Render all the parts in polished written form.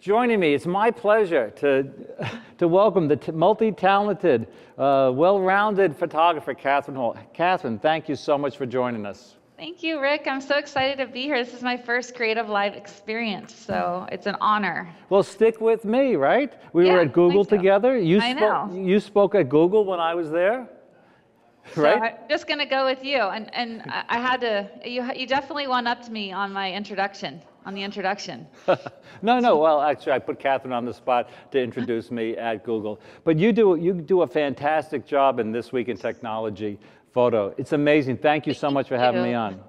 Joining me, it's my pleasure to welcome the multi-talented, well-rounded photographer, Catherine Hall. Catherine, thank you so much for joining us. Thank you, Rick. I'm so excited to be here. This is my first CreativeLive experience, so it's an honor. Well, stick with me, right? We were at Google together. You spoke at Google when I was there, right? So I'm just going to go with you, and I had to. You definitely one-upped me on my introduction. No. Well, actually, I put Catherine on the spot to introduce me at Google. But you do a fantastic job in This Week in Technology photo. It's amazing. Thank you so much for having me on.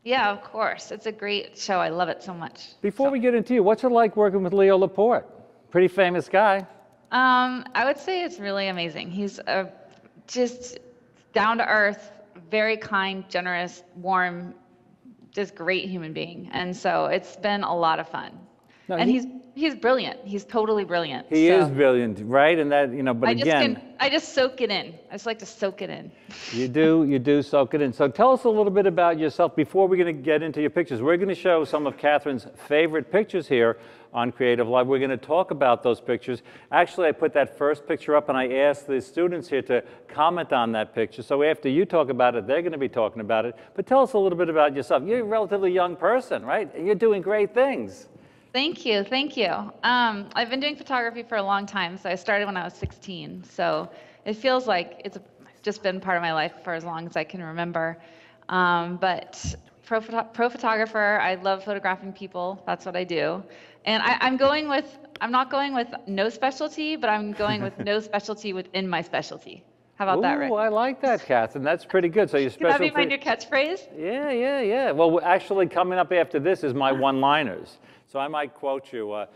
Yeah, of course. It's a great show. I love it so much. Before we get into you, what's it like working with Leo Laporte? Pretty famous guy. I would say it's really amazing. He's just down to earth, very kind, generous, warm, just great human being, and so it's been a lot of fun. No, and he's brilliant. He's totally brilliant. He is brilliant, right? And that, but I just soak it in. I just like to soak it in. You do soak it in. So tell us a little bit about yourself before we're going to get into your pictures. We're going to show some of Catherine's favorite pictures here on CreativeLive. We're going to talk about those pictures. Actually, I put that first picture up and I asked the students here to comment on that picture. So after you talk about it, they're going to be talking about it. But tell us a little bit about yourself. You're a relatively young person, right? And you're doing great things. Thank you. I've been doing photography for a long time. So I started when I was 16. So it feels like it's just been part of my life for as long as I can remember. But pro photographer, I love photographing people. That's what I do. And I'm not going with no specialty, but I'm going with no specialty within my specialty. How about that, Rick? I like that, Catherine. That's pretty good. So your specialty. Can that be my new catchphrase? Yeah. Well, actually, coming up after this is my one-liners. So I might quote you.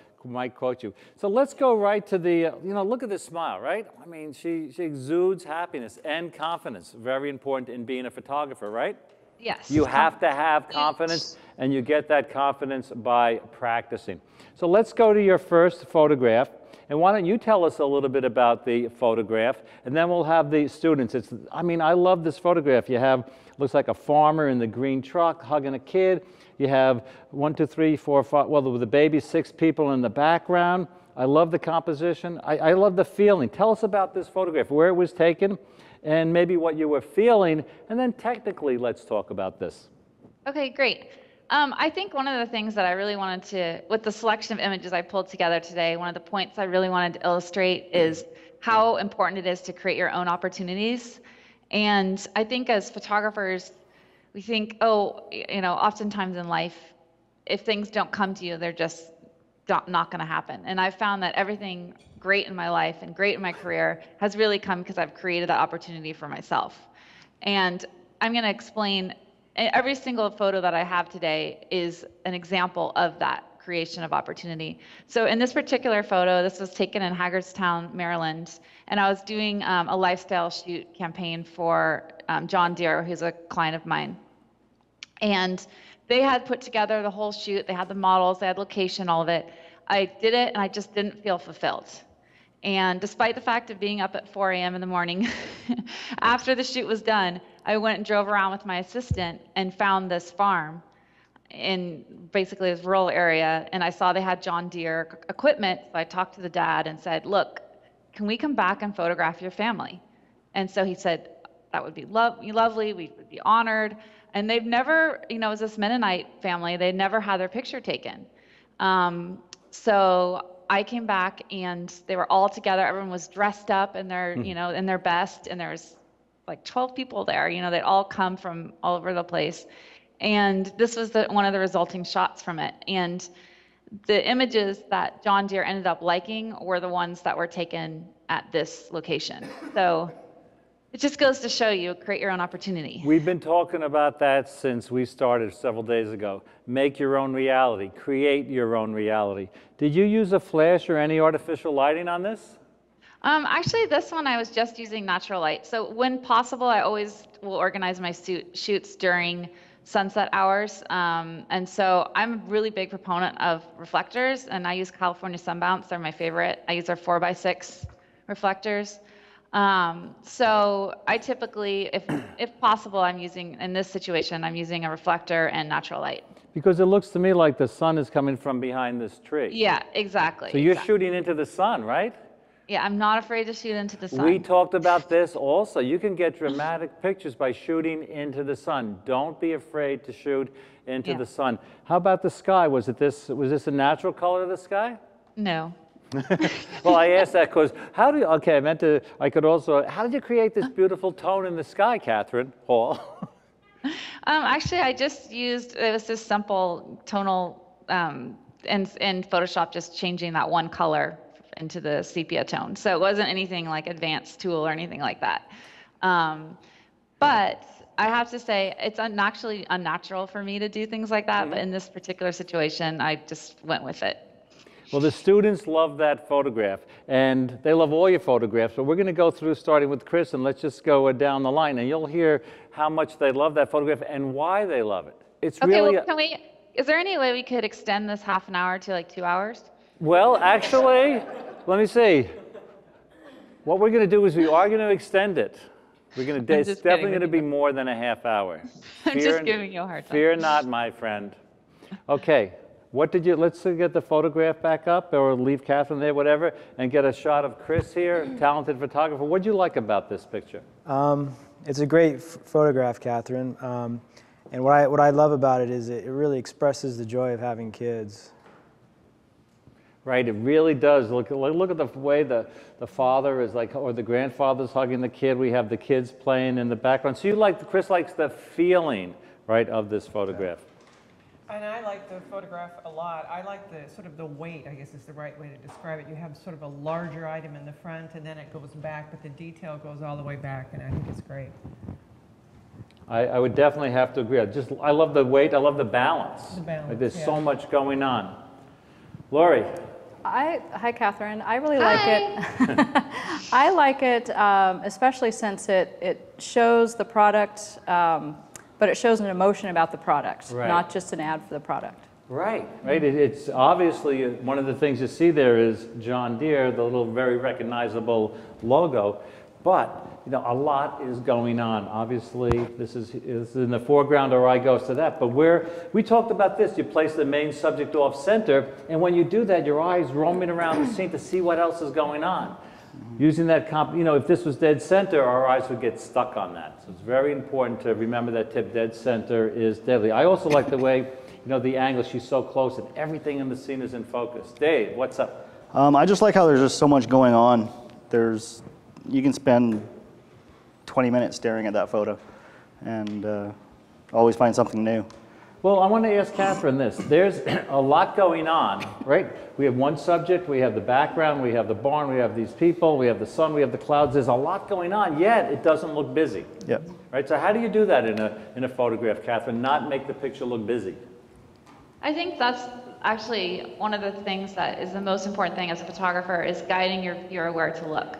So let's go right to the, look at this smile, right? I mean, she exudes happiness and confidence. Very important in being a photographer, right? Yes. You have to have confidence, and you get that confidence by practicing. So let's go to your first photograph. And why don't you tell us a little bit about the photograph, and then we'll have the students. I love this photograph. You have, looks like a farmer in the green truck hugging a kid. You have 1, 2, 3, 4, 5, well, with the baby, 6 people in the background. I love the composition. I love the feeling. Tell us about this photograph, where it was taken, and maybe what you were feeling, and then technically let's talk about this. Okay, great. I think one of the things that I really wanted to, with the selection of images I pulled together today, one of the points I really wanted to illustrate is how important it is to create your own opportunities. And I think as photographers, we think, oftentimes in life, if things don't come to you, they're just not going to happen. And I've found that everything great in my life and great in my career has really come because I've created that opportunity for myself. And I'm going to explain. Every single photo that I have today is an example of that creation of opportunity. So in this particular photo, this was taken in Hagerstown, Maryland, and I was doing a lifestyle shoot campaign for John Deere, who's a client of mine. And they had put together the whole shoot. They had the models, they had location, all of it. I did it, and I just didn't feel fulfilled. And despite the fact of being up at 4 a.m. in the morning, after the shoot was done, I went and drove around with my assistant and found this farm in basically this rural area, and I saw they had John Deere equipment. So I talked to the dad and said, look, can we come back and photograph your family? And so he said, that would be lovely, we would be honored. And they've never, it was this Mennonite family, they'd never had their picture taken. So I came back and they were all together. Everyone was dressed up in their, in their best, and there was like 12 people there. They'd all come from all over the place, and this was one of the resulting shots from it. And the images that John Deere ended up liking were the ones that were taken at this location. So it just goes to show you, create your own opportunity. We've been talking about that since we started several days ago. Make your own reality, create your own reality. Did you use a flash or any artificial lighting on this? Actually, this one I was just using natural light. So when possible, I always will organize my shoots during sunset hours. And so I'm a really big proponent of reflectors, and I use California Sunbounce. They're my favorite. I use their 4x6 reflectors. So I typically, if possible, in this situation, I'm using a reflector and natural light. Because it looks to me like the sun is coming from behind this tree. Yeah, exactly. So you're shooting into the sun, right? Yeah, I'm not afraid to shoot into the sun. We talked about this also. You can get dramatic pictures by shooting into the sun. Don't be afraid to shoot into the sun. How about the sky? Was this a natural color of the sky? No. Well, I asked that because how did you create this beautiful tone in the sky, Catherine Hall? Actually, I just used, it was just simple tonal, in Photoshop, just changing that one color into the sepia tone. So it wasn't anything like advanced tool or anything like that. But I have to say, it's actually unnatural for me to do things like that. But in this particular situation, I just went with it. Well, the students love that photograph, and they love all your photographs, but we're going to go through starting with Chris, and let's just go down the line, and you'll hear how much they love that photograph and why they love it. It's okay, really... well, is there any way we could extend this half an hour to like 2 hours? Well, actually, let me see. What we're going to do is we are going to extend it. It's definitely going to be more than a half hour. I'm just giving you a hard time. Fear not, my friend. Okay. Let's get the photograph back up, or leave Catherine there, whatever, and get a shot of Chris here, talented photographer. What did you like about this picture? It's a great photograph, Catherine. And what I love about it is it really expresses the joy of having kids. Right, it really does. Look at the way the father is like, or the grandfather's hugging the kid. We have the kids playing in the background. So Chris likes the feeling, right, of this photograph. And I like the photograph a lot. I like the sort of the weight, I guess is the right way to describe it. You have sort of a larger item in the front, and then it goes back, but the detail goes all the way back, and I think it's great. I would definitely have to agree. I love the weight. I love the balance. The balance, Like, there's so much going on. Lori. Hi, Catherine. I really like it. I like it, especially since it shows the product, but it shows an emotion about the product, not just an ad for the product. Right. It's obviously one of the things you see there is John Deere, the little very recognizable logo, but a lot is going on. Obviously, this is in the foreground, our eye goes to that. But we talked about this. You place the main subject off center, and when you do that, your eye's roaming around the scene to see what else is going on. Using that if this was dead center, our eyes would get stuck on that. So it's very important to remember that tip. Dead center is deadly. I also like the way, the angle. She's so close, and everything in the scene is in focus. Dave, what's up? I just like how there's just so much going on. You can spend 20 minutes staring at that photo and always find something new. Well, I want to ask Catherine this. There's a lot going on, right? We have one subject, we have the background, we have the barn, we have these people, we have the sun, we have the clouds. There's a lot going on, yet it doesn't look busy. Yep. Right? So how do you do that in a photograph, Catherine, not make the picture look busy? I think that's actually one of the things that is the most important thing as a photographer is guiding your viewer where to look.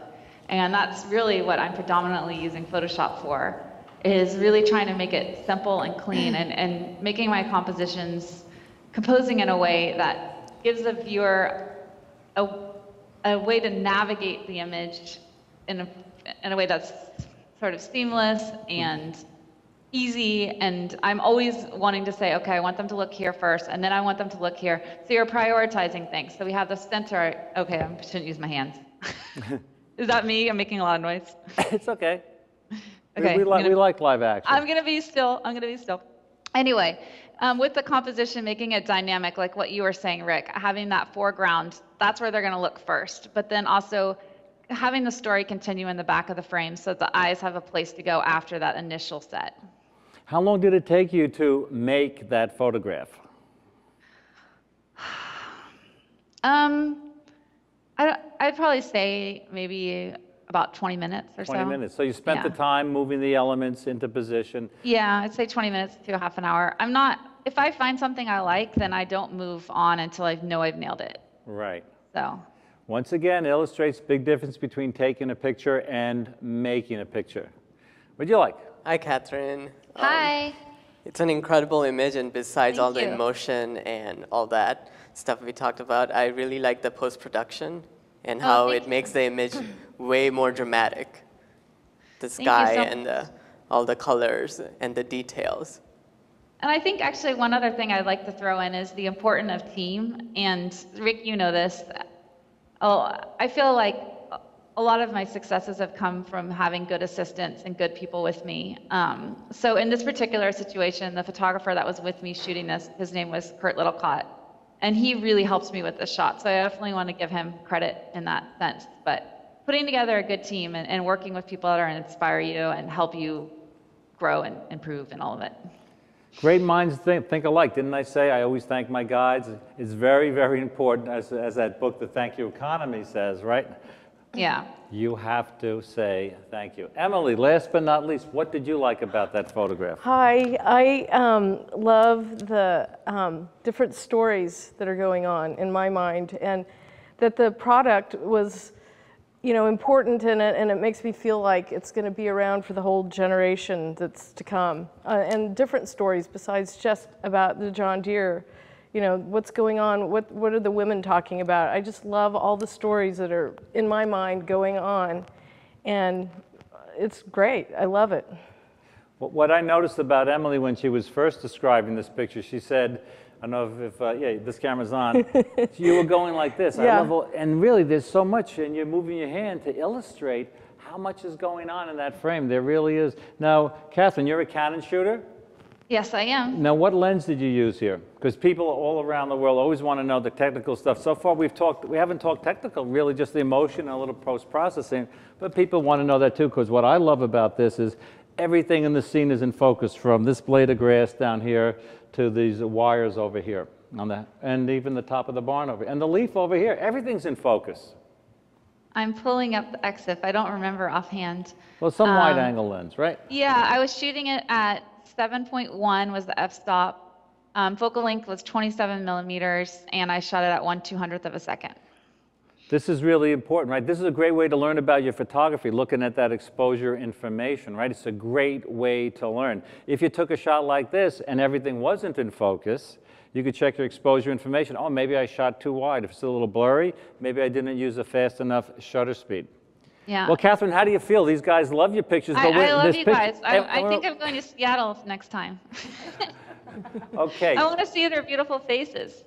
And that's really what I'm predominantly using Photoshop for, is really trying to make it simple and clean and making my compositions, composing in a way that gives the viewer a way to navigate the image in a way that's sort of seamless and easy. And I'm always wanting to say, okay, I want them to look here first, and then I want them to look here. So you're prioritizing things. So we have the center. Okay, I shouldn't use my hands. Is that me? I'm making a lot of noise. It's okay. Okay. We like live action. I'm going to be still. Anyway, with the composition, making it dynamic, like what you were saying, Rick, having that foreground, that's where they're going to look first. But then also having the story continue in the back of the frame so that the eyes have a place to go after that initial set. How long did it take you to make that photograph? I'd probably say maybe about 20 minutes or so. 20 minutes. So you spent the time moving the elements into position. Yeah, I'd say 20 minutes to a half an hour. If I find something I like, then I don't move on until I know I've nailed it. Right. So. Once again, illustrates big difference between taking a picture and making a picture. What'd you like? Hi, Catherine. Hi. It's an incredible image, and besides all Thank the you. emotion and all that stuff we talked about, I really like the post-production and how it makes the image way more dramatic. The sky and all the colors and the details. And I think actually one other thing I'd like to throw in is the importance of team. And Rick, you know this. I feel like a lot of my successes have come from having good assistants and good people with me. So in this particular situation, the photographer that was with me shooting this, his name was Kurt Littlecott, and he really helps me with this shot. So I definitely want to give him credit in that sense. But putting together a good team and working with people that are going to inspire you and help you grow and improve and all of it. Great minds think alike. Didn't I say I always thank my guides? It's very, very important, as that book, The Thank You Economy, says, right? Yeah. You have to say thank you. Emily, last but not least, what did you like about that photograph? Hi, I love the different stories that are going on in my mind, and that the product was, you know, important in it, and it makes me feel like it's going to be around for the whole generation that's to come. And different stories besides just about the John Deere. You know, what's going on, what are the women talking about? I just love all the stories that are in my mind going on, and it's great. I love it. What I noticed about Emily when she was first describing this picture, she said, I don't know if yeah, this camera's on, you were going like this. Yeah. I love, and really there's so much, and you're moving your hand to illustrate how much is going on in that frame. There really is. Now, Catherine, you're a Canon shooter? Yes, I am. Now, what lens did you use here? Because people all around the world always want to know the technical stuff. So far, we haven't talked technical, really just the emotion and a little post-processing, but people want to know that too, because what I love about this is everything in the scene is in focus, from this blade of grass down here to these wires over here, and even the top of the barn over here, and the leaf over here. Everything's in focus. I'm pulling up the EXIF. I don't remember offhand. Well, some wide-angle lens, right? Yeah, I was shooting it at 7.1 was the f-stop. Focal length was 27 millimeters, and I shot it at 1/200th of a second. This is really important, right? This is a great way to learn about your photography, looking at that exposure information, right? It's a great way to learn. If you took a shot like this and everything wasn't in focus, you could check your exposure information. Oh, maybe I shot too wide. If it's a little blurry, maybe I didn't use a fast enough shutter speed. Yeah. Well, Catherine, how do you feel? These guys love your pictures. I love you guys. I think I'm going to Seattle next time. Okay. I want to see their beautiful faces.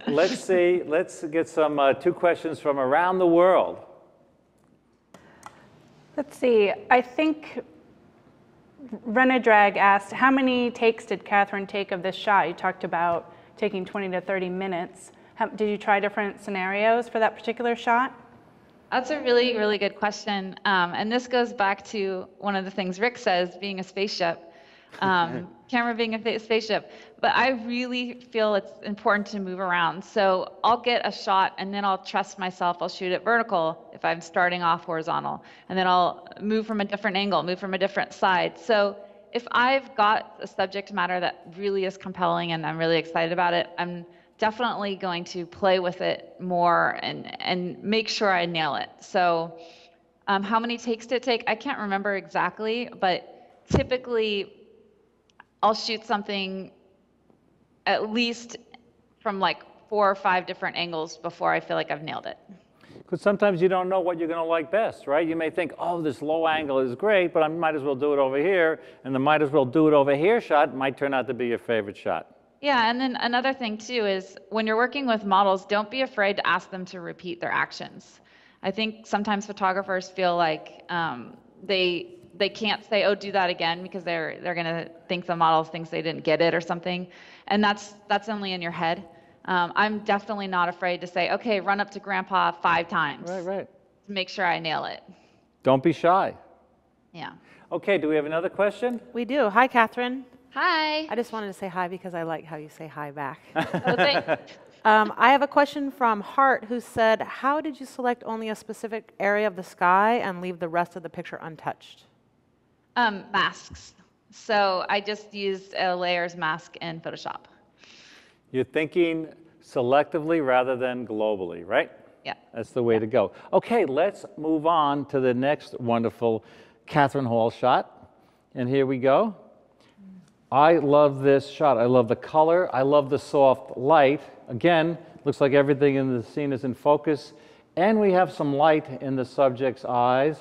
Let's see. Let's get some 2 questions from around the world. Let's see. I think Renadrag asked, how many takes did Catherine take of this shot? You talked about taking 20 to 30 minutes. Did you try different scenarios for that particular shot? That's a really, really good question. And this goes back to one of the things Rick says, being a spaceship, camera being a spaceship. But I really feel it's important to move around. So I'll get a shot and then I'll trust myself. I'll shoot it vertical if I'm starting off horizontal. And then I'll move from a different angle, move from a different side. So if I've got a subject matter that really is compelling and I'm really excited about it, I'm definitely going to play with it more and make sure I nail it. So how many takes did it take? I can't remember exactly, but typically I'll shoot something at least from like 4 or 5 different angles before I feel like I've nailed it. Because sometimes you don't know what you're going to like best, right? You may think, oh, this low angle is great, but I might as well do it over here, and the might as well do it over here shot might turn out to be your favorite shot. Yeah, and then another thing too is when you're working with models, don't be afraid to ask them to repeat their actions. I think sometimes photographers feel like they can't say, oh, do that again, because they're going to think the model thinks they didn't get it or something, and that's only in your head. I'm definitely not afraid to say, okay, run up to Grandpa 5 times. Right. To make sure I nail it. Don't be shy. Yeah. Okay, do we have another question? We do. Hi, Catherine. Hi. I just wanted to say hi because I like how you say hi back. Oh, thanks. I have a question from Hart, who said, how did you select only a specific area of the sky and leave the rest of the picture untouched? Masks. So I just used a layers mask in Photoshop. You're thinking selectively rather than globally, right? Yeah. That's the way to go. Okay, let's move on to the next wonderful Catherine Hall shot. And here we go. I love this shot. I love the color. I love the soft light. Again, looks like everything in the scene is in focus. And we have some light in the subject's eyes.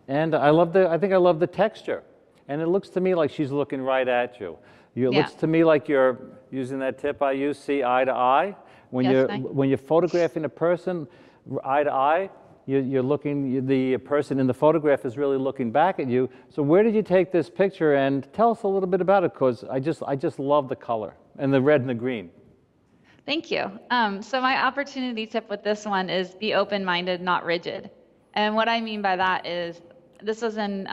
And I think I love the texture. And it looks to me like she's looking right at you. It looks to me like you're using that tip I use, see eye to eye. When you're photographing a person eye to eye, you're looking, the person in the photograph is really looking back at you. So where did you take this picture, and tell us a little bit about it, because I just love the color and the red and the green. Thank you. So my opportunity tip with this one is be open-minded, not rigid. And what I mean by that is, this was in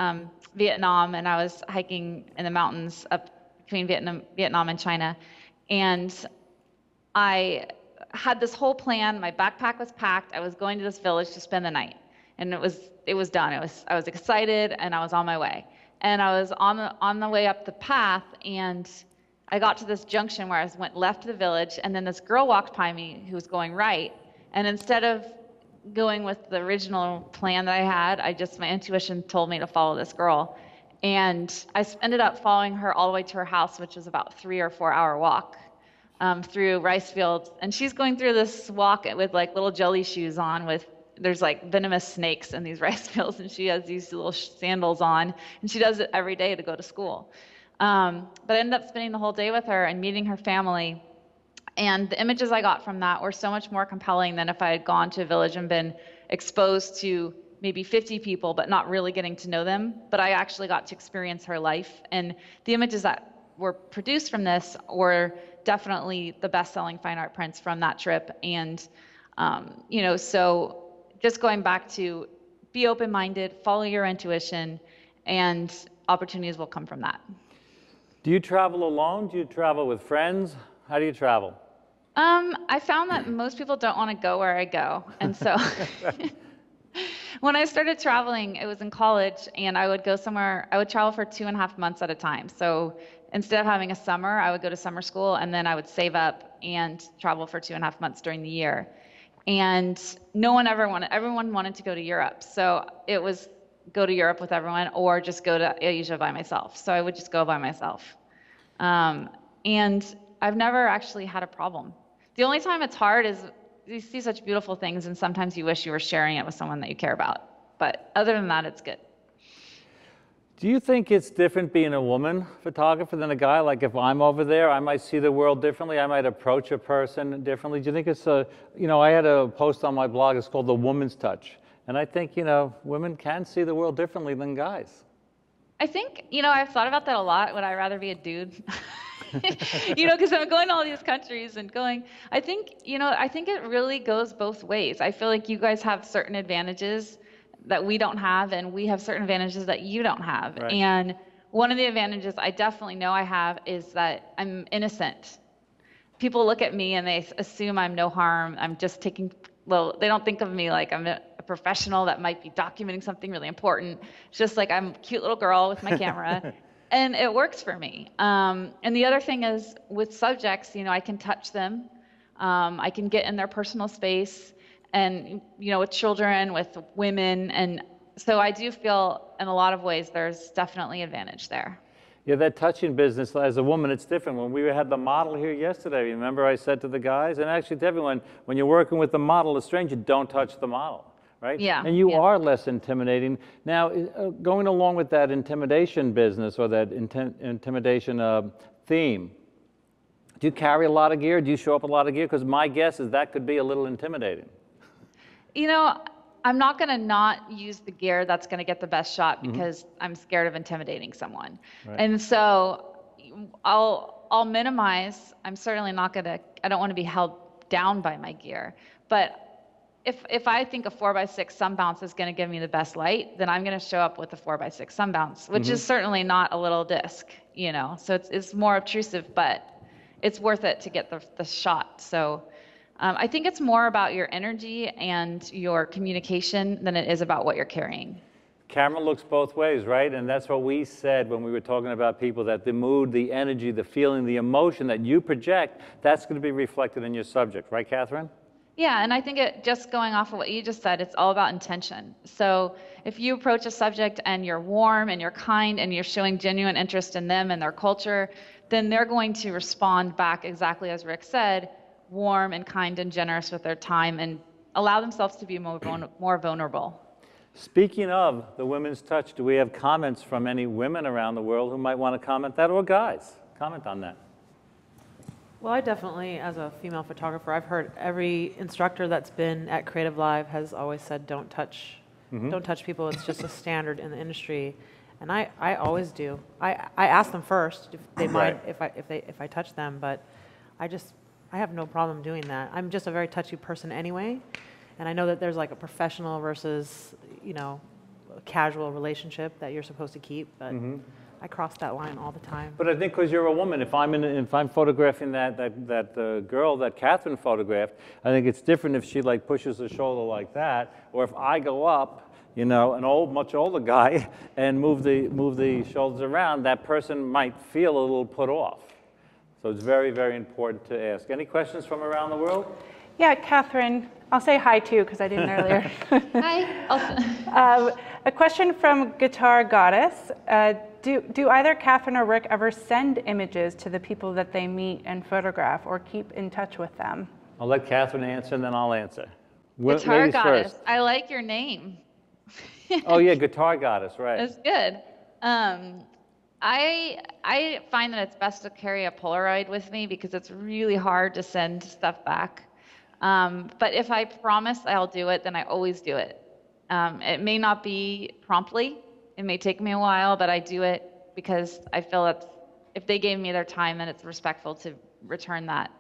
Vietnam, and I was hiking in the mountains up between Vietnam and China. And I had this whole plan. My backpack was packed. I was going to this village to spend the night. And it was done. I was excited, and I was on my way. And I was on the way up the path, and I got to this junction where I went left to the village, and then this girl walked by me who was going right. And instead of going with the original plan that I had, my intuition told me to follow this girl. And I ended up following her all the way to her house, which was about 3 or 4 hour walk through rice fields. And she's going through this walk with like little jelly shoes on there's like venomous snakes in these rice fields, and she has these little sandals on, and she does it every day to go to school. But I ended up spending the whole day with her and meeting her family. And the images I got from that were so much more compelling than if I had gone to a village and been exposed to maybe 50 people, but not really getting to know them. But I actually got to experience her life. And the images that were produced from this were definitely the best-selling fine art prints from that trip. And, so just going back to be open-minded, follow your intuition, and opportunities will come from that. Do you travel alone? Do you travel with friends? How do you travel? I found that most people don't want to go where I go. And so when I started traveling, it was in college, and I would go somewhere, I would travel for 2.5 months at a time. So instead of having a summer, I would go to summer school, and then I would save up and travel for 2.5 months during the year. And everyone wanted to go to Europe. So it was go to Europe with everyone, or just go to Asia by myself. So I would just go by myself. And I've never actually had a problem. The only time it's hard is you see such beautiful things, and sometimes you wish you were sharing it with someone that you care about. But other than that, it's good. Do you think it's different being a woman photographer than a guy? Like if I'm over there, I might see the world differently. I might approach a person differently. Do you think it's I had a post on my blog, it's called The Woman's Touch. And I think, women can see the world differently than guys. I think, I've thought about that a lot. Would I rather be a dude? Because I'm going to all these countries and I think it really goes both ways. I feel like you guys have certain advantages that we don't have, and we have certain advantages that you don't have. Right. And one of the advantages I definitely know I have is that I'm innocent. People look at me and they assume I'm no harm. I'm just they don't think of me like I'm a professional that might be documenting something really important. It's just like I'm a cute little girl with my camera. And it works for me. And the other thing is with subjects, I can touch them. I can get in their personal space, and, with children, with women. And so I do feel in a lot of ways there's definitely advantage there. Yeah, that touching business, as a woman, it's different. When we had the model here yesterday, remember I said to the guys, and actually to everyone, when you're working with the model, a stranger, don't touch the model. Right? Yeah. And you are less intimidating. Now, going along with that intimidation business or that intimidation theme, do you carry a lot of gear? Do you show up with a lot of gear? Because my guess is that could be a little intimidating. I'm not going to not use the gear that's going to get the best shot because I'm scared of intimidating someone. Right. And so I'll minimize. I'm certainly not going to, I don't want to be held down by my gear. But if I think a 4x6 sun bounce is going to give me the best light, then I'm going to show up with a 4x6 sun bounce, which is certainly not a little disc, So it's more obtrusive, but it's worth it to get the shot. So I think it's more about your energy and your communication than it is about what you're carrying. Camera looks both ways, right? And that's what we said when we were talking about people, that the mood, the energy, the feeling, the emotion that you project, that's going to be reflected in your subject. Right, Catherine? Yeah, and I think just going off of what you just said, it's all about intention. So if you approach a subject and you're warm and you're kind and you're showing genuine interest in them and their culture, then they're going to respond back exactly as Rick said, warm and kind and generous with their time, and allow themselves to be more vulnerable. Speaking of the women's touch, do we have comments from any women around the world who might want to comment that, or guys? comment on that. Well, I definitely, as a female photographer, I've heard every instructor that's been at CreativeLive has always said, don't touch people. It's just a standard in the industry. And I always do. I ask them first if they mind if I touch them, but I have no problem doing that. I'm just a very touchy person anyway, and I know that there's like a professional versus, you know, a casual relationship that you're supposed to keep, but I cross that line all the time. But I think because you're a woman, if I'm photographing that girl that Catherine photographed, I think it's different if she like pushes her shoulder like that, or if I go up, you know, an much older guy, and move the shoulders around, that person might feel a little put off. So it's very, very important to ask. Any questions from around the world? Yeah, Catherine, I'll say hi too because I didn't earlier. Hi. A question from Guitar Goddess. Do either Catherine or Rick ever send images to the people that they meet and photograph or keep in touch with them? I'll let Catherine answer and then I'll answer. Guitar Ladies Goddess. first. I like your name. Oh yeah, Guitar Goddess, right. That's good. I find that it's best to carry a Polaroid with me because it's really hard to send stuff back. But if I promise I'll do it, then I always do it. It may not be promptly. It may take me a while, but I do it because I feel that if they gave me their time, then it's respectful to return that.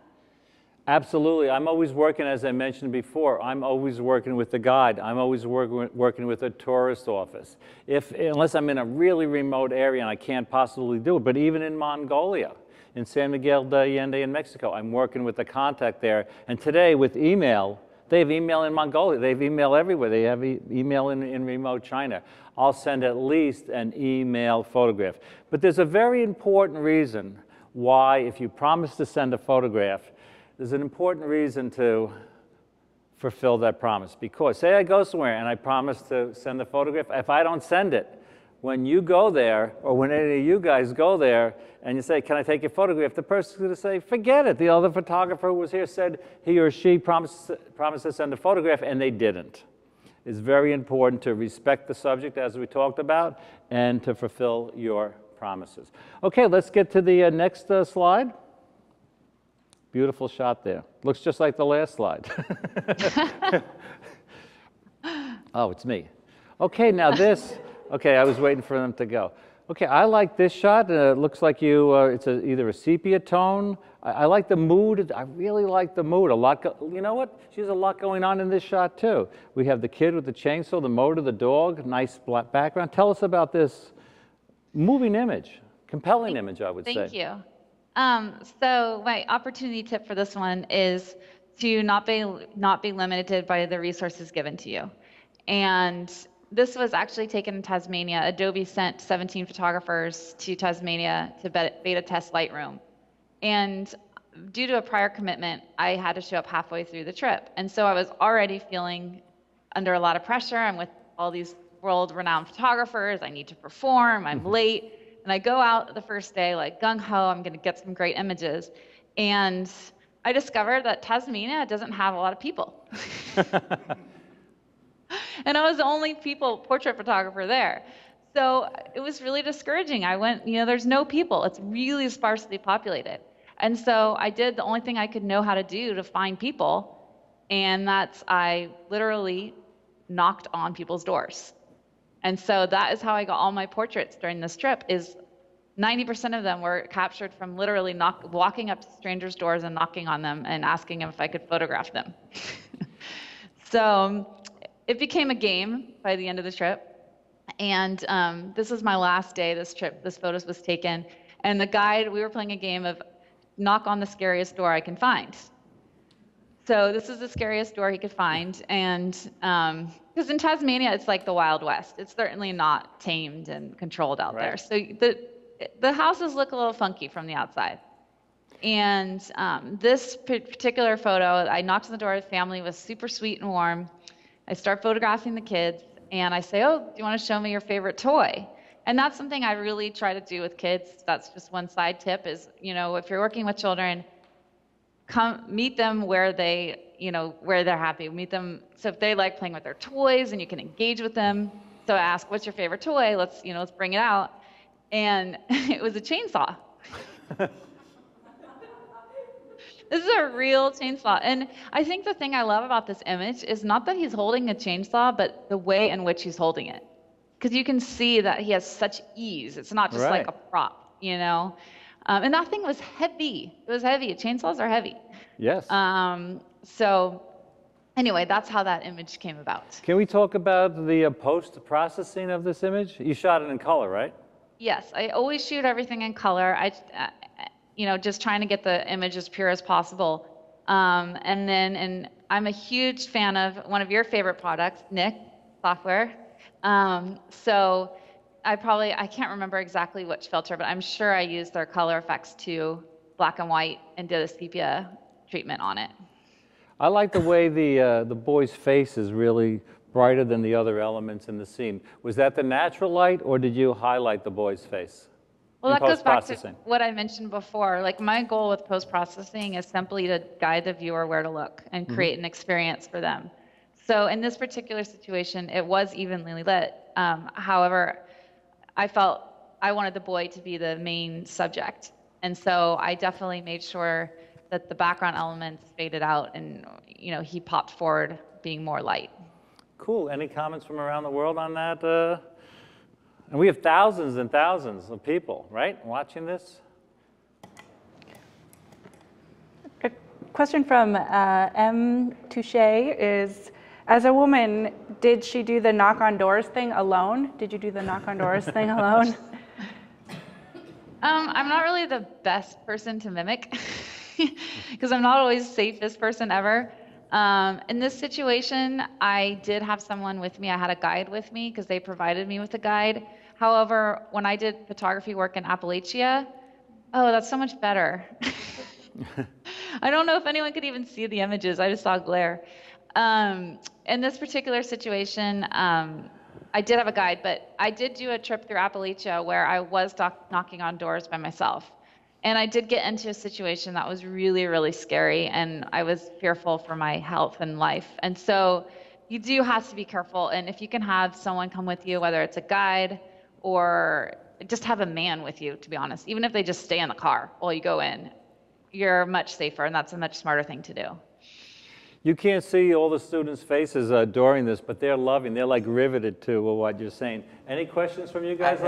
Absolutely. I'm always working, as I mentioned before, I'm always working with the guide. I'm always working with a tourist office. Unless I'm in a really remote area and I can't possibly do it, but even in Mongolia, in San Miguel de Allende in Mexico, I'm working with the contact there. And today with email, they have email in Mongolia, they have email everywhere, they have email in remote China. I'll send at least an email photograph. But there's a very important reason why, if you promise to send a photograph, there's an important reason to fulfill that promise. Because say I go somewhere and I promise to send a photograph, if I don't send it, when you go there, or when any of you guys go there, and you say, can I take your photograph? The person's going to say, forget it. The other photographer who was here said he or she promised to send a photograph, and they didn't. It's very important to respect the subject, as we talked about, and to fulfill your promises. Okay, let's get to the next slide. Beautiful shot there. Looks just like the last slide. Oh, it's me. Okay, now this. Okay, I was waiting for them to go. Okay, I like this shot. It looks like it's either a sepia tone. I like the mood. I really like the mood. You know what? There's a lot going on in this shot too. We have the kid with the chainsaw, the motor, the dog, nice black background. Tell us about this moving image, compelling image, I would say. Thank you. So my opportunity tip for this one is to not be limited by the resources given to you. And this was actually taken in Tasmania. Adobe sent 17 photographers to Tasmania to beta test Lightroom. And due to a prior commitment, I had to show up halfway through the trip. And so I was already feeling under a lot of pressure. I'm with all these world-renowned photographers. I need to perform. I'm late. And I go out the first day like gung-ho. I'm going to get some great images. And I discovered that Tasmania doesn't have a lot of people. And I was the only portrait photographer there. So it was really discouraging. I went, there's no people. It's really sparsely populated. And so I did the only thing I could know how to do to find people, and that's I literally knocked on people's doors. And so that is how I got all my portraits during this trip. Is 90% of them were captured from literally walking up to strangers' doors and knocking on them and asking them if I could photograph them. So it became a game by the end of the trip. And this was my last day, this photos was taken. And the guide, we were playing a game of knock on the scariest door I can find. So this is the scariest door he could find. And because in Tasmania, it's like the Wild West. It's certainly not tamed and controlled out there. So the houses look a little funky from the outside. And this particular photo, I knocked on the door, the family was super sweet and warm. I start photographing the kids, and I say, oh, do you want to show me your favorite toy? And that's something I really try to do with kids. That's just one side tip is, if you're working with children, come meet them where they're happy. Meet them. So if they like playing with their toys, and you can engage with them. So ask, what's your favorite toy? Let's bring it out. And it was a chainsaw. This is a real chainsaw. And I think the thing I love about this image is not that he's holding a chainsaw, but the way in which he's holding it. Because you can see that he has such ease. It's not just like a prop, you know? And that thing was heavy. It was heavy. Chainsaws are heavy. Yes. So anyway, that's how that image came about. Can we talk about the post-processing of this image? You shot it in color, right? Yes, I always shoot everything in color. You know, just trying to get the image as pure as possible. And I'm a huge fan of one of your favorite products, Nick software. So I can't remember exactly which filter, but I'm sure I used their Color Effects 2 black and white and did a sepia treatment on it. I like the way the boy's face is really brighter than the other elements in the scene. Was that the natural light, or did you highlight the boy's face? Well, that goes back to what I mentioned before. Like, my goal with post-processing is simply to guide the viewer where to look and create an experience for them. So in this particular situation, it was evenly lit. However, I felt I wanted the boy to be the main subject. And so I definitely made sure that the background elements faded out and, you know, he popped forward being more light. Cool. Any comments from around the world on that? And we have thousands and thousands of people, right, watching this? A question from M. Touche is, as a woman, did she do the knock on doors thing alone? Did you do the knock on doors thing alone? I'm not really the best person to mimic because I'm not always the safest person ever. In this situation, I did have someone with me. I had a guide with me because they provided me with a guide. However, when I did photography work in Appalachia, oh, that's so much better. I don't know if anyone could even see the images. I just saw glare. In this particular situation, I did have a guide, but I did do a trip through Appalachia where I was knocking on doors by myself. And I did get into a situation that was really, really scary, and I was fearful for my health and life. And so you do have to be careful. And if you can have someone come with you, whether it's a guide or just have a man with you, to be honest, even if they just stay in the car while you go in, you're much safer, and that's a much smarter thing to do. You can't see all the students' faces during this, but they're loving. They're like riveted to what you're saying. Any questions from you guys?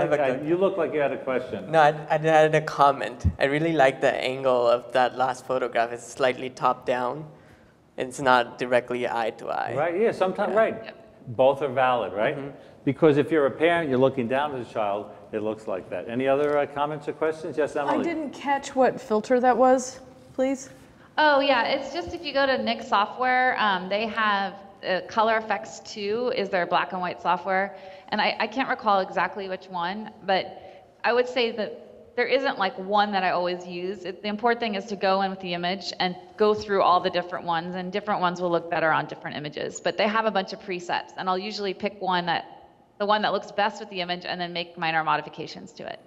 You look like you had a question. No, I had a comment. I really like the angle of that last photograph. It's slightly top down. It's not directly eye to eye. Right, yeah, sometimes, right. Both are valid, right? Because if you're a parent, you're looking down at the child, it looks like that. Any other comments or questions? Yes, Emily? I didn't catch what filter that was, please. Oh, yeah, it's just if you go to Nick software, they have Color Effects 2 is their black and white software. And I can't recall exactly which one, but I would say that there isn't like one that I always use. The important thing is to go in with the image and go through all the different ones, and different ones will look better on different images. But they have a bunch of presets, and I'll usually pick the one that looks best with the image and then make minor modifications to it.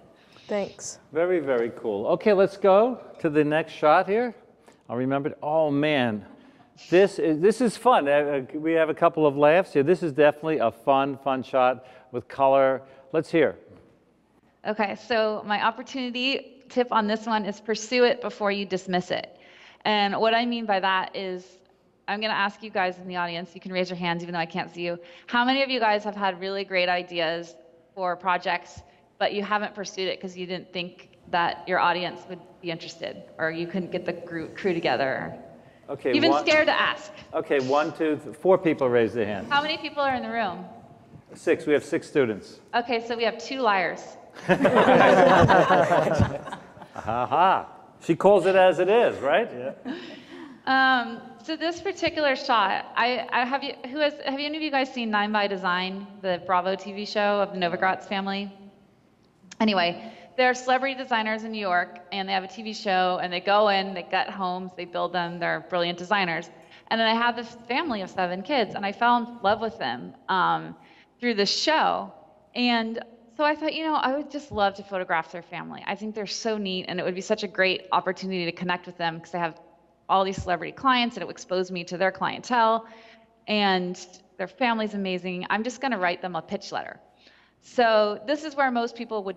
Thanks. Very, very cool. Okay, let's go to the next shot here. I'll remember. Oh man, this is fun. We have a couple of laughs here. This is definitely a fun shot with color. Let's hear. Okay, so my opportunity tip on this one is pursue it before you dismiss it. And what I mean by that is, I'm going to ask you guys in the audience, you can raise your hands even though I can't see you. How many of you guys have had really great ideas for projects, but you haven't pursued it because you didn't think that your audience would be interested, or you couldn't get the crew together? Okay. You've been scared to ask. Okay, 4 people raised their hand. How many people are in the room? 6. We have 6 students. Okay, so we have 2 liars. Aha. She calls it as it is, right? Yeah. So this particular shot, have any of you guys seen 9 by Design, the Bravo TV show of the Novogratz family? Anyway, they're celebrity designers in New York, and they have a TV show, and they go in, they gut homes, they build them, they're brilliant designers. And then I have this family of 7 kids, and I fell in love with them through this show. And so I thought, I would just love to photograph their family. I think they're so neat, and it would be such a great opportunity to connect with them because they have all these celebrity clients, and it would expose me to their clientele, and their family's amazing. I'm just going to write them a pitch letter. So this is where most people would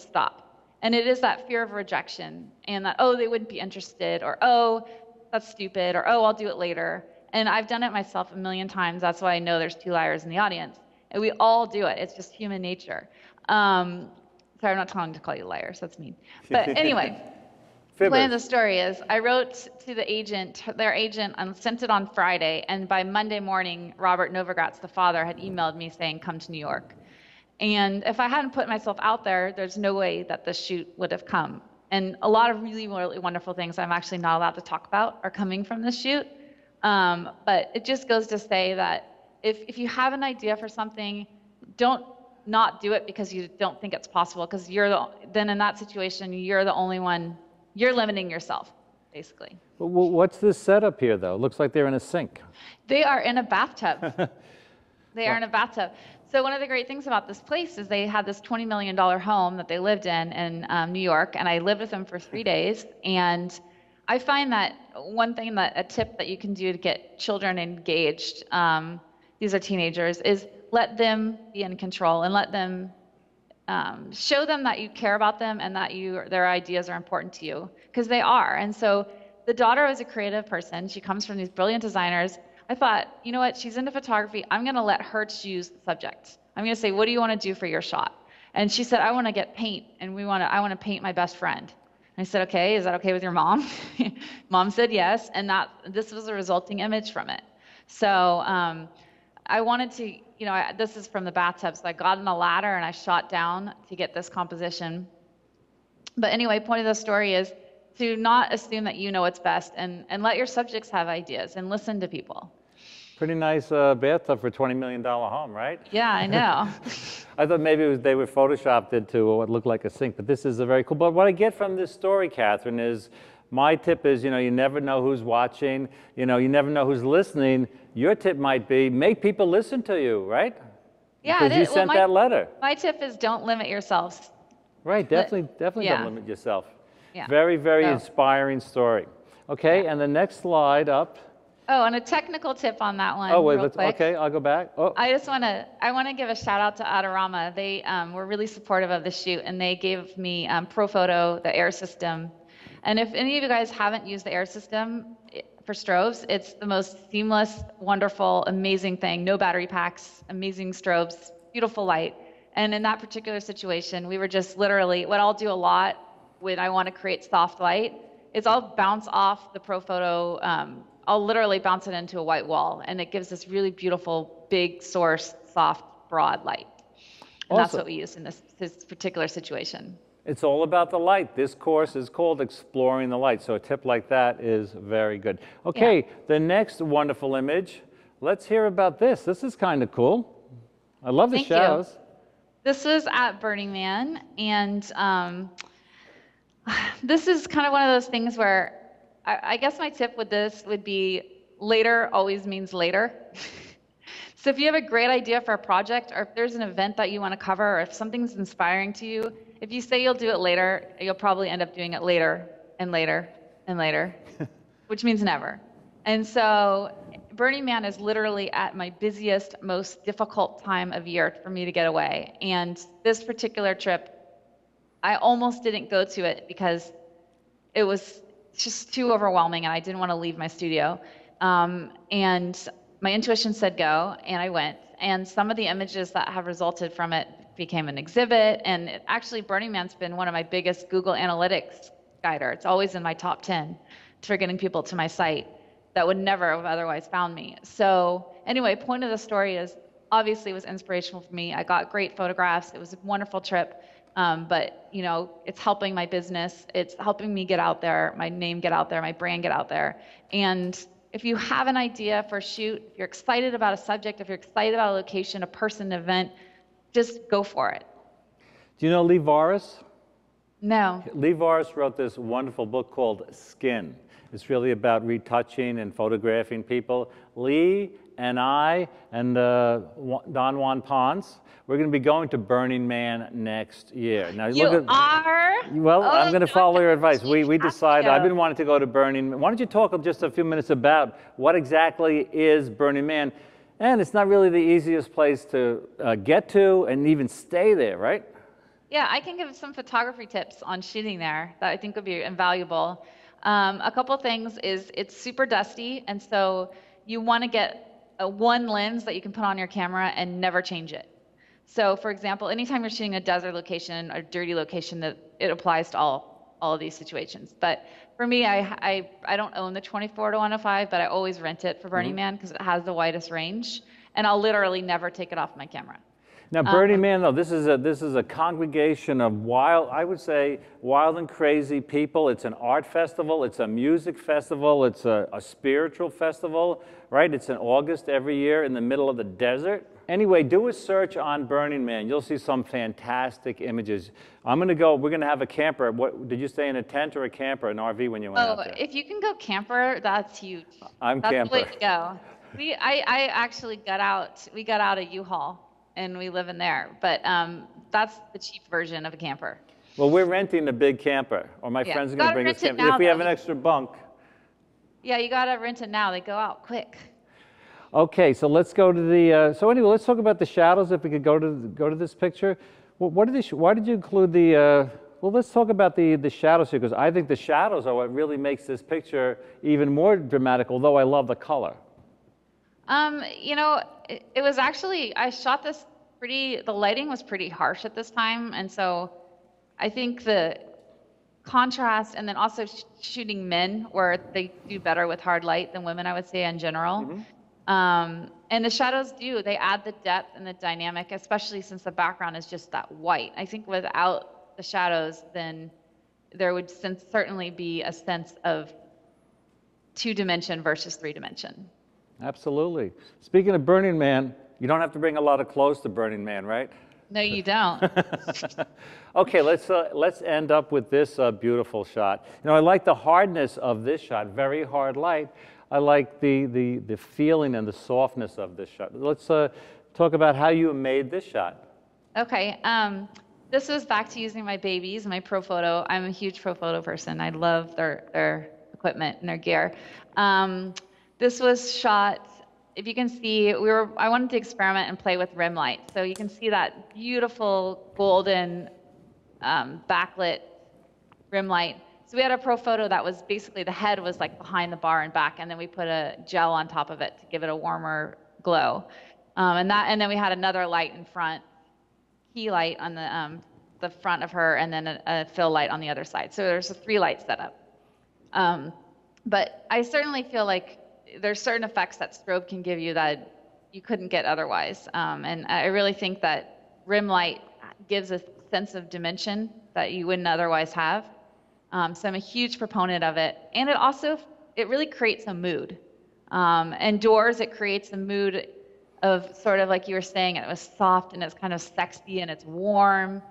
stop. And it is that fear of rejection and that, oh, they wouldn't be interested, or, oh, that's stupid, or, oh, I'll do it later. And I've done it myself a million times. That's why I know there's 2 liars in the audience. And we all do it. It's just human nature. Sorry, I'm not trying to call you liars. That's mean. But anyway, the point of the story is I wrote to the agent, their agent, and sent it on Friday. And by Monday morning, Robert Novogratz, the father, had emailed me saying, come to New York. And if I hadn't put myself out there, there's no way that the shoot would have come. And a lot of really, really wonderful things I'm actually not allowed to talk about are coming from this shoot. But it just goes to say that if you have an idea for something, don't not do it because you don't think it's possible, because then in that situation, you're the only one, you're limiting yourself, basically. What's this setup here, though? It looks like they're in a sink. They are in a bathtub. They are in a bathtub. So one of the great things about this place is they had this $20 million home that they lived in New York, and I lived with them for 3 days. And I find that a tip that you can do to get children engaged, these are teenagers, is let them be in control and let them show them that you care about them and that their ideas are important to you, because they are. And so the daughter was a creative person. She comes from these brilliant designers. I thought, you know what, she's into photography. I'm going to let her choose the subject. I'm going to say, what do you want to do for your shot? And she said, I want to get paint, and I want to paint my best friend. And I said, okay, is that okay with your mom? Mom said yes, and this was a resulting image from it. So I wanted to, this is from the bathtub, so I got on a ladder and I shot down to get this composition. But anyway, point of the story is to not assume that you know what's best, and let your subjects have ideas and listen to people. Pretty nice bathtub for a $20 million home, right? Yeah, I know. I thought maybe they were photoshopped into what looked like a sink, but this is a very cool. But what I get from this story, Catherine, is my tip is, you never know who's watching, you never know who's listening. Your tip might be make people listen to you, right? Yeah, because you sent that letter. My tip is don't limit yourselves. Right, definitely yeah. Don't limit yourself. Yeah. Very, very inspiring story. Okay, and the next slide up. Oh, and a technical tip on that one. Oh, wait, real quick. okay, I'll go back. Oh. I want to give a shout out to Adorama. They were really supportive of the shoot, and they gave me ProPhoto, the air system. And if any of you guys haven't used the air system for Strobes, it's the most seamless, wonderful, amazing thing. No battery packs, amazing strobes, beautiful light. And in that particular situation, we were just literally, what I'll do a lot when I want to create soft light is I'll bounce off the ProPhoto, I'll literally bounce it into a white wall, and it gives this really beautiful, big source, soft, broad light. And that's what we used in this particular situation. It's all about the light. This course is called Exploring the Light, so a tip like that is very good. Okay, the next wonderful image, let's hear about this. This is kind of cool. I love the shadows. You. This was at Burning Man, and this is kind of one of those things where I guess my tip with this would be later always means later. So if you have a great idea for a project, or if there's an event that you want to cover, or if something's inspiring to you, if you say you'll do it later, you'll probably end up doing it later and later and later, which means never. And so Burning Man is literally at my busiest, most difficult time of year for me to get away. And this particular trip, I almost didn't go to it because it was just too overwhelming and I didn't want to leave my studio. And my intuition said go, and I went. And some of the images that have resulted from it became an exhibit. And actually, Burning Man's been one of my biggest Google Analytics guider. It's always in my top 10 for getting people to my site that would never have otherwise found me. So anyway, point of the story is, obviously it was inspirational for me. I got great photographs. It was a wonderful trip. But it's helping my business. It's helping me get out there, my name get out there, my brand get out there. And if you have an idea for a shoot, if you're excited about a subject, if you're excited about a location, a person, an event, just go for it. Do you know Lee Varus? No. Lee Varus wrote this wonderful book called Skin. It's really about retouching and photographing people. Lee and I and Don Juan Pons, we're going to be going to Burning Man next year. Now, Well, I'm going to follow your advice. We decided, I've been wanting to go to Burning Man. Why don't you talk just a few minutes about what exactly is Burning Man? And it's not really the easiest place to get to and even stay there, right? Yeah, I can give some photography tips on shooting there that I think would be invaluable. A couple things is it's super dusty, and so you want to get one lens that you can put on your camera and never change it. So for example, anytime you're shooting a desert location or dirty location, that it applies to all of these situations. But for me, I don't own the 24-105, but I always rent it for Burning Man because it has the widest range, and I'll literally never take it off my camera. Now, Burning Man, though, this is a congregation of wild, I would say, wild and crazy people. It's an art festival. It's a music festival. It's a spiritual festival, right? It's in August every year in the middle of the desert. Anyway, do a search on Burning Man. You'll see some fantastic images. We're going to have a camper. What, did you stay in a tent or a camper, an RV when you went out there? If you can go camper, that's huge. That's the way to go. I actually got out a U-Haul. And we live in there, but that's the cheap version of a camper. Well, we're renting a big camper, or my friends are going to bring us camper. If we have an extra bunk. Yeah, you got to rent it now. They go out quick. Okay, so let's go to the. So anyway, let's talk about the shadows. If we could go to this picture. Well, why did you include the? Well, let's talk about the shadows here, because I think the shadows are what really makes this picture even more dramatic. Although I love the color. You know, it was actually, I shot this the lighting was pretty harsh at this time. And so I think the contrast and then also shooting men where they do better with hard light than women, I would say in general. And the shadows they add the depth and the dynamic, especially since the background is just that white. I think without the shadows, then there would certainly be a sense of 2-dimension versus 3-dimension. Absolutely. Speaking of Burning Man, you don't have to bring a lot of clothes to Burning Man, right? No, you don't. Okay, let's end up with this beautiful shot. You know, I like the hardness of this shot, very hard light. I like the feeling and the softness of this shot. Let's talk about how you made this shot. Okay. This was back to using my babies, my Pro Photo. I'm a huge Pro Photo person. I love their equipment and their gear. This was shot, if you can see, I wanted to experiment and play with rim light. So you can see that beautiful golden backlit rim light. So we had a Pro Photo that was basically, the head was like behind the bar and back, and then we put a gel on top of it to give it a warmer glow. And then we had another light in front, key light on the front of her, and then a fill light on the other side. So there's a 3-light setup. But I certainly feel like there's certain effects that strobe can give you that you couldn't get otherwise. And I really think that rim light gives a sense of dimension that you wouldn't otherwise have. So I'm a huge proponent of it. And it really creates a mood. Indoors, it creates a mood of sort of like you were saying, it was soft and it's kind of sexy and it's warm.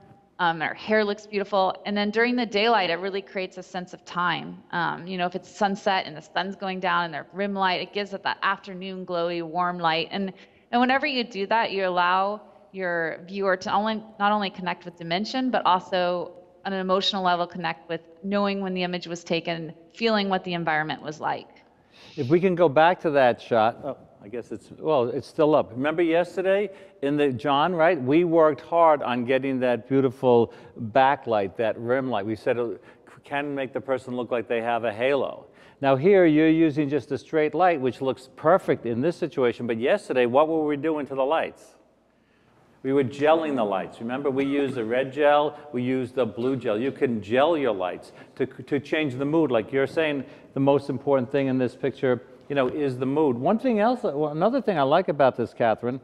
Her hair looks beautiful. And then during the daylight, it really creates a sense of time. You know, if it's sunset and the sun's going down and the rim light, it gives it that afternoon glowy, warm light. And whenever you do that, you allow your viewer to not only connect with dimension, but also on an emotional level connect with knowing when the image was taken, feeling what the environment was like. If we can go back to that shot, I guess it's still up. Remember yesterday John, right? We worked hard on getting that beautiful backlight, that rim light. We said it can make the person look like they have a halo. Now here you're using just a straight light, which looks perfect in this situation, but yesterday, what were we doing to the lights? We were gelling the lights. Remember, we used the red gel, we used the blue gel. You can gel your lights to change the mood. Like you're saying, the most important thing in this picture, you know, is the mood. Another thing I like about this, Catherine,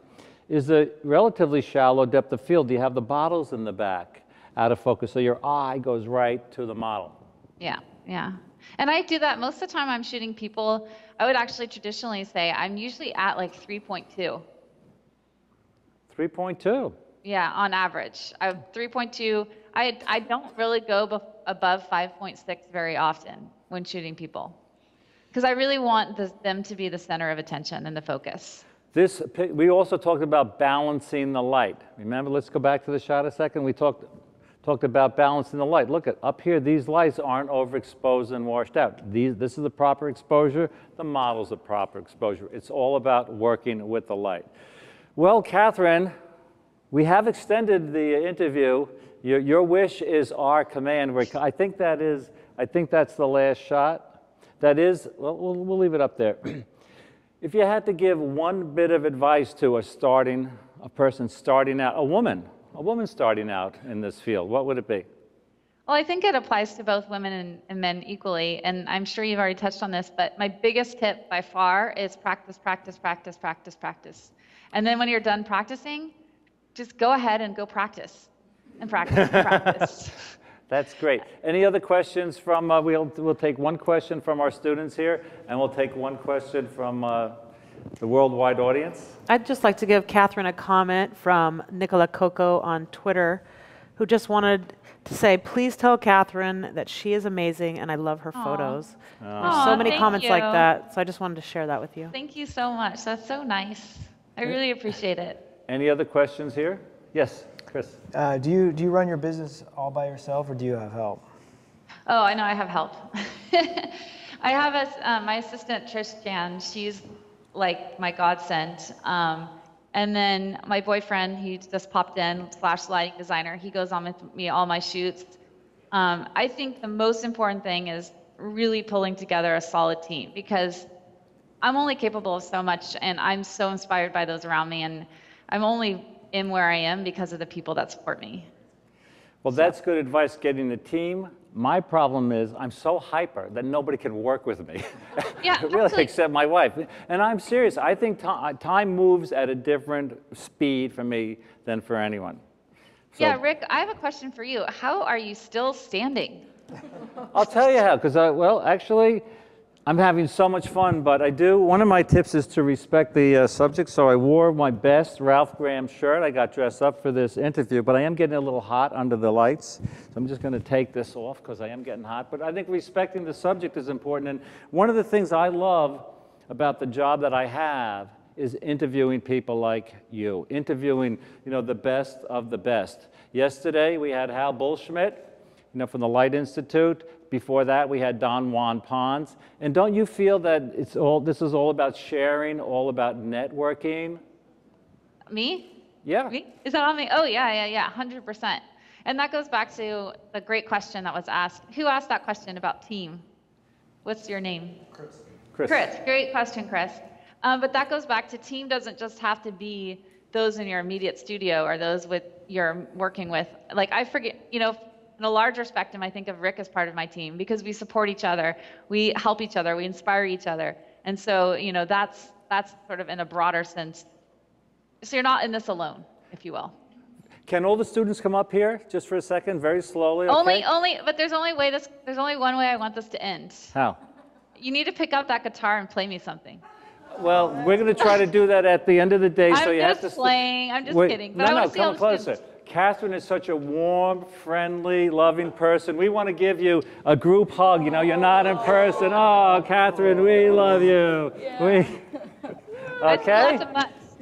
is the relatively shallow depth of field. You have the bottles in the back out of focus, so your eye goes right to the model. Yeah, yeah. And I do that most of the time I'm shooting people. I would actually traditionally say I'm usually at like 3.2. 3.2? Yeah, on average. I have 3.2. I don't really go above 5.6 very often when shooting people, because I really want them to be the center of attention and the focus. We also talked about balancing the light. Remember, let's go back to the shot a second. We talked about balancing the light. Look, up here, these lights aren't overexposed and washed out. This is the proper exposure. The model's the proper exposure. It's all about working with the light. Well, Catherine, We have extended the interview. Your wish is our command. I think that's the last shot. That is, well, we'll leave it up there. If you had to give one bit of advice to a person starting out, a woman starting out in this field, what would it be? Well, I think it applies to both women and men equally, and I'm sure you've already touched on this, but my biggest tip by far is practice, practice, practice, practice, practice. And then when you're done practicing, just go ahead and go practice and practice and practice. That's great. Any other questions from, we'll take one question from our students here, and we'll take one question from the worldwide audience. I'd just like to give Catherine a comment from Nicola Coco on Twitter, who just wanted to say, please tell Catherine that she is amazing and I love her photos. There's so many comments like that, so I just wanted to share that with you. Thank you so much. That's so nice. I really appreciate it. Any other questions here? Yes, Chris. Do you run your business all by yourself, or do you have help? Oh, I know I have help. I have my assistant, Trish Jan. She's like my godsend. And then my boyfriend, he just popped in, / lighting designer. He goes on with me all my shoots. I think the most important thing is really pulling together a solid team, because I'm only capable of so much, and I'm so inspired by those around me, and I'm only in where I am because of the people that support me. Well, that's good advice, getting the team. My problem is I'm so hyper that nobody can work with me. Yeah, really, absolutely. except my wife. And I'm serious. I think time moves at a different speed for me than for anyone. So, yeah, Rick, I have a question for you. How are you still standing? I'll tell you how, because well, actually, I'm having so much fun, but one of my tips is to respect the subject, so I wore my best Ralph Graham shirt. I got dressed up for this interview, but I am getting a little hot under the lights, so I'm just going to take this off because I am getting hot. But I think respecting the subject is important, and one of the things I love about the job that I have is interviewing people like you, interviewing, the best of the best. Yesterday, we had Hal Bullschmidt, from the Light Institute. Before that, we had Don Juan Pons. And don't you feel that this is all about sharing, all about networking? Me? Yeah. Me? Is that on me? Oh, yeah, 100%. And that goes back to the great question that was asked. Who asked that question about team? What's your name? Chris. Great question, Chris. But that goes back to team doesn't just have to be those in your immediate studio or those you're working with. Like, I forget, in a larger spectrum, I think of Rick as part of my team because we support each other, we help each other, we inspire each other. And so, that's sort of in a broader sense. So you're not in this alone, if you will. Can all the students come up here just for a second, very slowly? Okay? But there's only one way I want this to end. How? You need to pick up that guitar and play me something. Well, we're going to try to do that at the end of the day, so you have to. I'm just kidding. But I want to see all the closer. students. Catherine is such a warm, friendly, loving person. We want to give you a group hug. You're not in person. Oh, Catherine, we love you. Yeah. Okay. Lots of butts.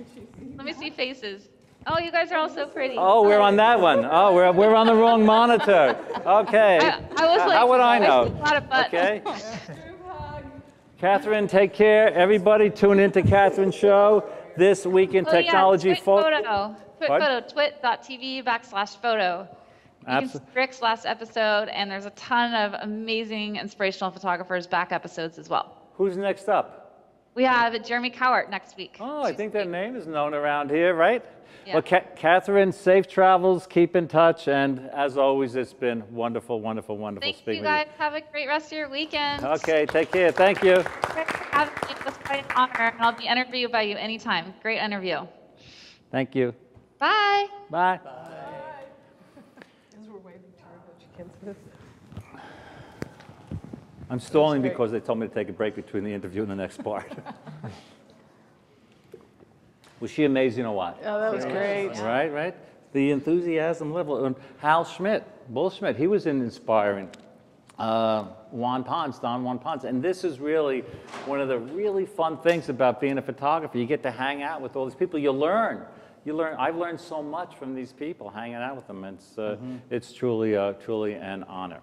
Let me see faces. Oh, you guys are all so pretty. Oh, we're on that one. Oh, we're on the wrong monitor. Okay. I was like, how would I know? A lot of butts. Okay. Catherine, take care. Everybody, tune into Catherine's show this week in technology. Photo. twit.tv/photo. You can see Rick's last episode, and there's a ton of amazing inspirational photographers back episodes as well. Who's next up? We have Jeremy Cowart next week. Oh, I think that name is known around here, right? Yeah. Well, Catherine, safe travels, keep in touch, and as always, it's been wonderful, wonderful, wonderful Thank speaking you guys. with you. Have a great rest of your weekend. Okay, take care. Thank you. It was quite an honor, and I'll be interviewed by you anytime. Great interview. Thank you. Bye. Bye. I'm stalling because they told me to take a break between the interview and the next part. Was she amazing or what? Oh, that was great. Right. The enthusiasm level. And Hal Bullschmidt, he was inspiring. Don Juan Pons. And this is really one of the really fun things about being a photographer. You get to hang out with all these people. You learn. I've learned so much from these people, hanging out with them. It's truly an honor.